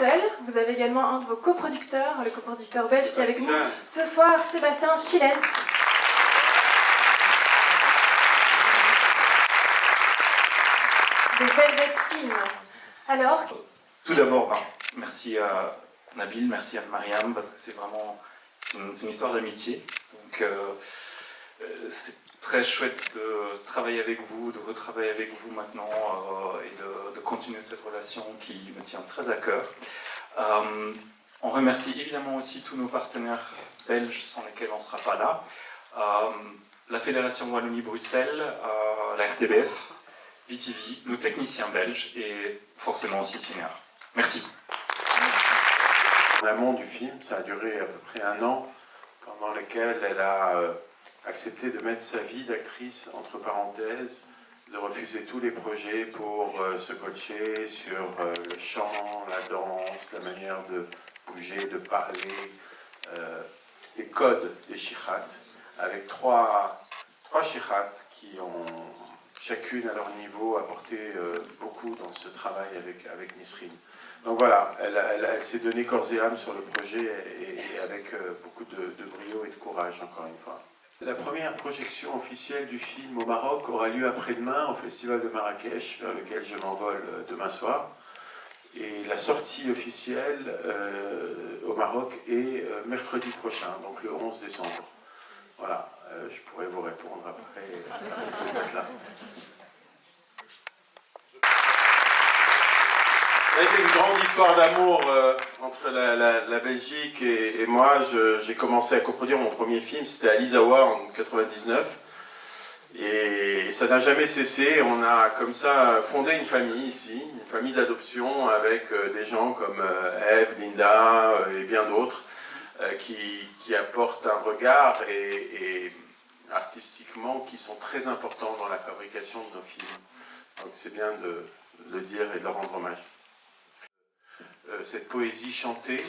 seul, vous avez également un de vos coproducteurs, le coproducteur belge qui est avec nous ce soir, Sébastien Schilens. De Velvet Film. Alors, tout d'abord, merci à Nabil, merci à Mariam, parce que c'est vraiment une histoire d'amitié. Donc c'est très chouette de travailler avec vous, de retravailler avec vous maintenant et de continuer cette relation qui me tient très à cœur. On remercie évidemment aussi tous nos partenaires belges sans lesquels on ne sera pas là. La Fédération Wallonie-Bruxelles, la RTBF, VTV, nos techniciens belges et forcément aussi Cinéar. Merci. En amont du film, ça a duré à peu près 1 an, pendant lequel elle a accepté de mettre sa vie d'actrice entre parenthèses, de refuser tous les projets pour se coacher sur le chant, la danse, la manière de bouger, de parler, les codes des shikhats, avec trois shikhats qui ont chacune à leur niveau apporté beaucoup dans ce travail avec Nisrine. Donc voilà, elle s'est donnée corps et âme sur le projet et avec beaucoup de brio et de courage, encore une fois. La première projection officielle du film au Maroc aura lieu après-demain au Festival de Marrakech, vers lequel je m'envole demain soir. Et la sortie officielle au Maroc est mercredi prochain, donc le 11 décembre. Voilà, je pourrais vous répondre après cette date-là. C'est une grande histoire d'amour entre la Belgique et moi. J'ai commencé à coproduire mon premier film, c'était à Lizawa en 99. Et ça n'a jamais cessé. On a comme ça fondé une famille ici, une famille d'adoption avec des gens comme Eve, Linda et bien d'autres qui apportent un regard et artistiquement qui sont très importants dans la fabrication de nos films. Donc c'est bien de le dire et de leur rendre hommage. Cette poésie chantée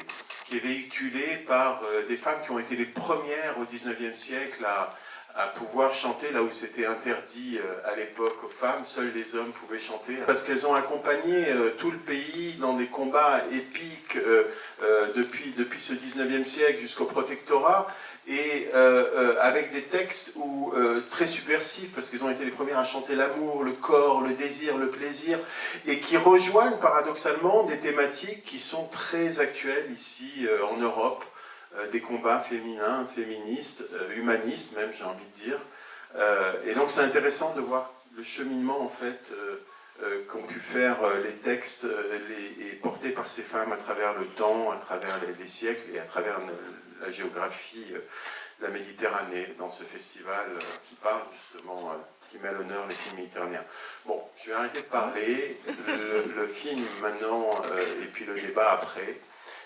qui est véhiculée par des femmes qui ont été les premières au XIXe siècle à pouvoir chanter là où c'était interdit à l'époque aux femmes, seuls les hommes pouvaient chanter. Parce qu'elles ont accompagné tout le pays dans des combats épiques depuis ce XIXe siècle jusqu'au protectorat, et avec des textes très subversifs, parce qu'elles ont été les premières à chanter l'amour, le corps, le désir, le plaisir, et qui rejoignent paradoxalement des thématiques qui sont très actuelles ici en Europe, des combats féminins, féministes, humanistes même, j'ai envie de dire. Et donc c'est intéressant de voir le cheminement en fait qu'ont pu faire les textes et portés par ces femmes à travers le temps, à travers les siècles et à travers la géographie de la Méditerranée dans ce festival qui parle justement, qui met à l'honneur les films méditerranéens. Bon, je vais arrêter de parler, le film maintenant et puis le débat après.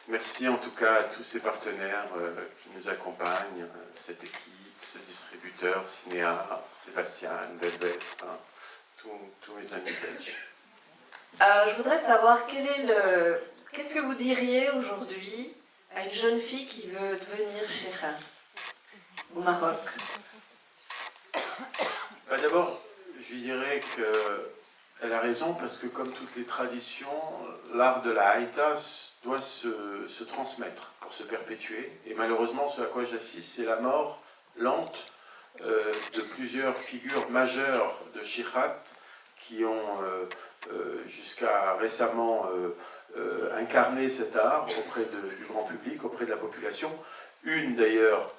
Merci en tout cas à tous ces partenaires qui nous accompagnent, cette équipe, ce distributeur, Cinéar, Sébastien, Velvet, enfin, tous mes amis belges. Je voudrais savoir qu'est-ce que vous diriez aujourd'hui à une jeune fille qui veut devenir cheikha au Maroc? D'abord, je lui dirais qu'elle a raison parce que comme toutes les traditions, l'art de la haïta doit se transmettre pour se perpétuer. Et malheureusement, ce à quoi j'assiste, c'est la mort lente de plusieurs figures majeures de shikhats qui ont jusqu'à récemment incarné cet art auprès du grand public, auprès de la population. Une d'ailleurs,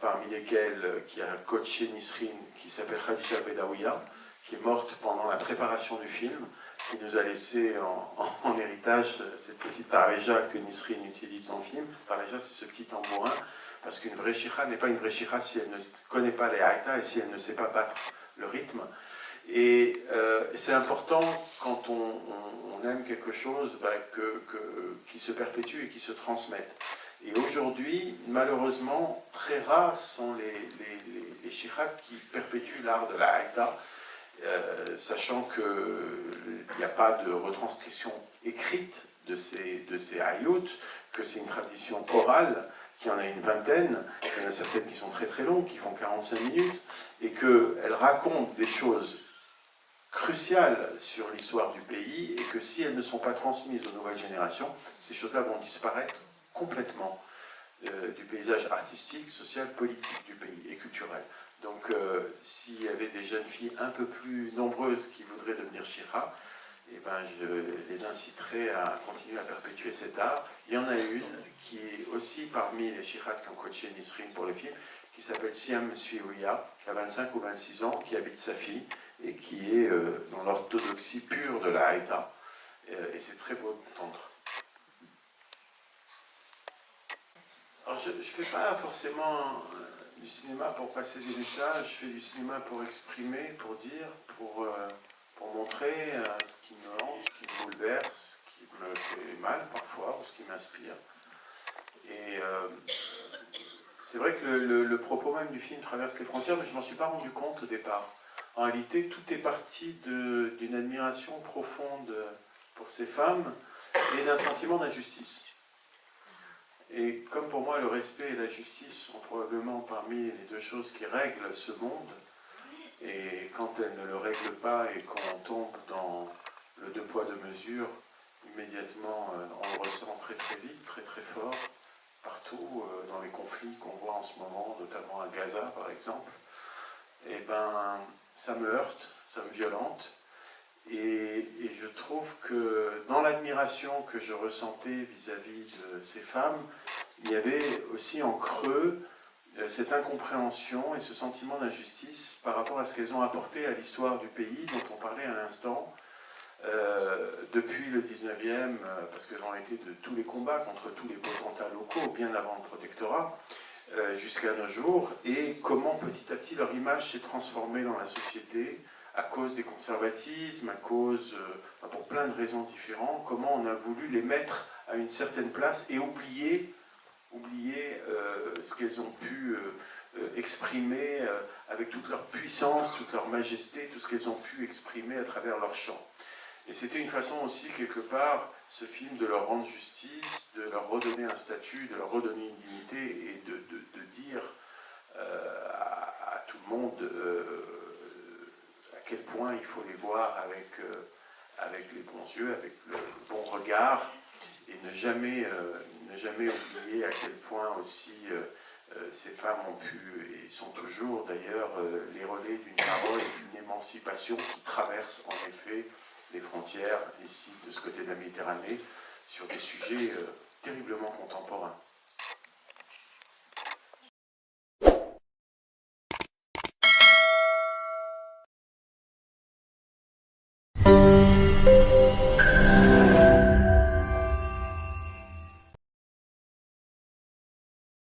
parmi lesquelles qui a coaché Nisrine, qui s'appelle Khadija Bedaouia, qui est morte pendant la préparation du film, qui nous a laissé en héritage cette petite tareja que Nisrine utilise dans le film. Tareja, c'est ce petit tambourin, parce qu'une vraie shikha n'est pas une vraie shikha si elle ne connaît pas les haïtas et si elle ne sait pas battre le rythme. Et c'est important, quand on aime quelque chose, qu'il se perpétue et qu'il se transmette. Et aujourd'hui, malheureusement, très rares sont les shikhats qui perpétuent l'art de la haïta, sachant qu'il n'y a pas de retranscription écrite de ces haïots, que c'est une tradition orale, qu'il y en a une vingtaine, il y en a certaines qui sont très très longues, qui font 45 minutes, et qu'elles racontent des choses cruciales sur l'histoire du pays et que si elles ne sont pas transmises aux nouvelles générations, ces choses-là vont disparaître complètement du paysage artistique, social, politique du pays et culturel. Donc s'il y avait des jeunes filles un peu plus nombreuses qui voudraient devenir Shira, eh ben, je les inciterai à continuer à perpétuer cet art. Il y en a une qui est aussi parmi les Shirat qui ont coaché Nisrine pour le film, qui s'appelle Siam Swiria, qui a 25 ou 26 ans, qui habite sa fille et qui est dans l'orthodoxie pure de la Haïta. Et c'est très beau d'entendre. Alors je ne fais pas forcément du cinéma pour passer des messages, je fais du cinéma pour exprimer, pour dire, pour montrer ce qui me hante, ce qui me bouleverse, ce qui me fait mal parfois, ou ce qui m'inspire. Et c'est vrai que le propos même du film traverse les frontières, mais je ne m'en suis pas rendu compte au départ. En réalité, tout est parti d'une admiration profonde pour ces femmes et d'un sentiment d'injustice. Et comme pour moi, le respect et la justice sont probablement parmi les deux choses qui règlent ce monde, et quand elles ne le règlent pas et qu'on tombe dans le deux poids, deux mesures, immédiatement on le ressent très très vite, très très fort, partout dans les conflits qu'on voit en ce moment, notamment à Gaza par exemple, et ben ça me heurte, ça me violente. Et je trouve que dans l'admiration que je ressentais vis-à-vis de ces femmes, il y avait aussi en creux cette incompréhension et ce sentiment d'injustice par rapport à ce qu'elles ont apporté à l'histoire du pays, dont on parlait à l'instant, depuis le 19e, parce qu'elles ont été de tous les combats contre tous les potentats locaux, bien avant le protectorat, jusqu'à nos jours, et comment petit à petit leur image s'est transformée dans la société, à cause des conservatismes, à cause, pour plein de raisons différentes, comment on a voulu les mettre à une certaine place et oublier ce qu'elles ont pu exprimer avec toute leur puissance, toute leur majesté, tout ce qu'elles ont pu exprimer à travers leur chant. Et c'était une façon aussi, quelque part, ce film, de leur rendre justice, de leur redonner un statut, de leur redonner une dignité et de dire à tout le monde à quel point il faut les voir avec les bons yeux, avec le bon regard, et ne jamais oublier à quel point aussi ces femmes ont pu, et sont toujours d'ailleurs, les relais d'une parole et d'une émancipation qui traverse en effet les frontières ici de ce côté de la Méditerranée sur des sujets terriblement contemporains.